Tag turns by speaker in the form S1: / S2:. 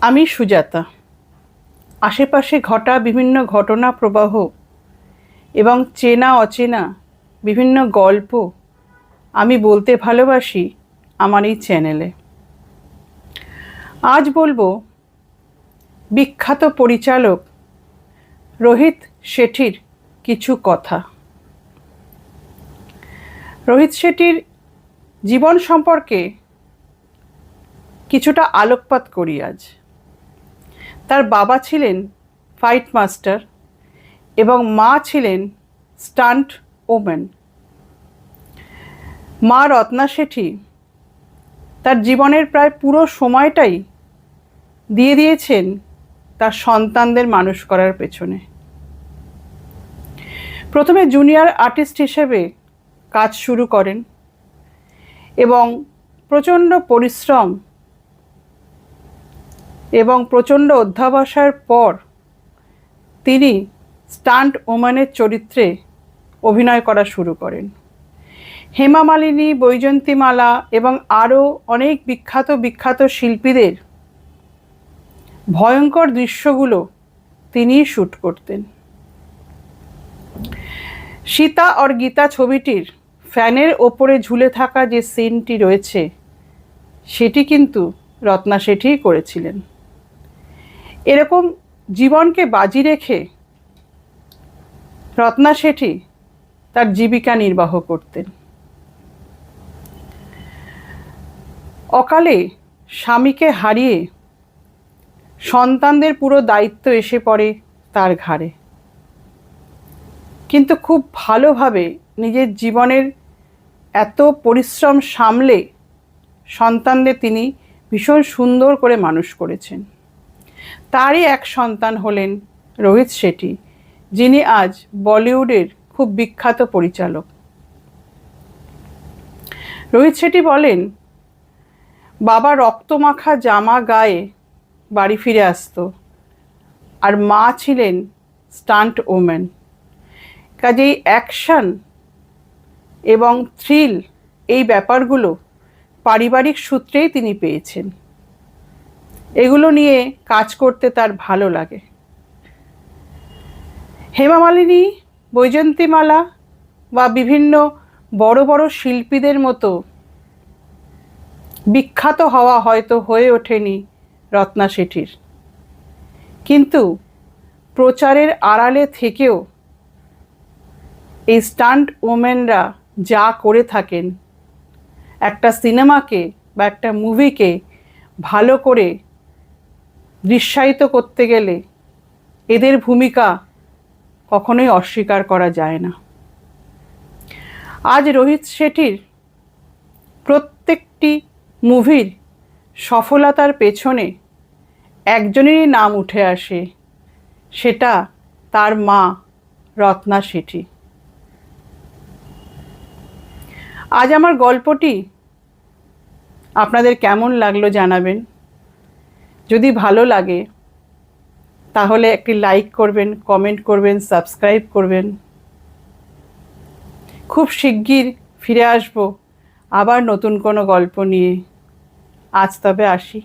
S1: আমি সুজাতা। আশেপাশে ঘটা বিভিন্ন ঘটনা প্রবাহ এবং চেনা অচেনা বিভিন্ন গল্প আমি বলতে ভালোবাসি আমার এই চ্যানেলে। আজ বলবো বিখ্যাত পরিচালক রোহিত শেঠির কিছু কথা। রোহিত শেঠির জীবন সম্পর্কে কিছুটা আলোকপাত করি আজ। তার বাবা ছিলেন ফাইট মাস্টার এবং মা ছিলেন স্টান্ট ওম্যান। মা রত্না শেঠি তার জীবনের প্রায় পুরো সময়টাই দিয়ে দিয়েছেন তার সন্তানদের মানুষ করার পেছনে। প্রথমে জুনিয়র আর্টিস্ট হিসেবে কাজ শুরু করেন এবং প্রচণ্ড পরিশ্রম এবং প্রচণ্ড অধ্যবসায়ের পর তিনি স্টান্ট ওম্যানের চরিত্রে অভিনয় করা শুরু করেন। হেমা মালিনী, বৈজয়ন্তীমালা এবং আরও অনেক বিখ্যাত শিল্পীদের ভয়ঙ্কর দৃশ্যগুলো তিনিই শ্যুট করতেন। সীতা আর গীতা ছবিটির ফ্যানের ওপরে ঝুলে থাকা যে সিনটি রয়েছে সেটি কিন্তু রত্না শেঠিই করেছিলেন। এরকম জীবনকে বাজি রেখে রত্না শেঠি তার জীবিকা নির্বাহ করতেন। অকালে স্বামীকে হারিয়ে সন্তানদের পুরো দায়িত্ব এসে পড়ে তার ঘাড়ে, কিন্তু খুব ভালোভাবে নিজের জীবনের এত পরিশ্রম সামলে সন্তানদের তিনি ভীষণ সুন্দর করে মানুষ করেছেন। তারই এক সন্তান হলেন রোহিত শেঠি, যিনি আজ বলিউডের খুব বিখ্যাত পরিচালক। রোহিত শেঠি বলেন, বাবা রক্তমাখা জামা গায়ে বাড়ি ফিরে আসতো আর মা ছিলেন স্টান্ট ওম্যান। কাজেই অ্যাকশন এবং থ্রিল এই ব্যাপারগুলো পারিবারিক সূত্রেই তিনি পেয়েছেন। এগুলো নিয়ে কাজ করতে তার ভালো লাগে। হেমা মালিনী, বৈজয়ন্তীমালা বা বিভিন্ন বড় বড় শিল্পীদের মতো বিখ্যাত হওয়া হয়তো হয়ে ওঠেনি রত্না শেঠির, কিন্তু প্রচারের আড়ালে থেকেও এই স্টান্ট ওমেনরা যা করে থাকেন, একটা সিনেমাকে বা একটা মুভিকে ভালো করে দৃশ্যায়িত করতে গেলে এদের ভূমিকা কখনোই অস্বীকার করা যায় না। আজ রোহিত শেঠির প্রত্যেকটি মুভির সফলতার পেছনে একজনেরই নাম উঠে আসে, সেটা তার মা রত্না শেঠি। আজ আমার গল্পটি আপনাদের কেমন লাগলো জানাবেন। যদি ভালো লাগে তাহলে একটি লাইক করবেন, কমেন্ট করবেন, সাবস্ক্রাইব করবেন। খুব শিগগির ফিরে আসব আবার নতুন কোনো গল্প নিয়ে। আজ তবে আসি।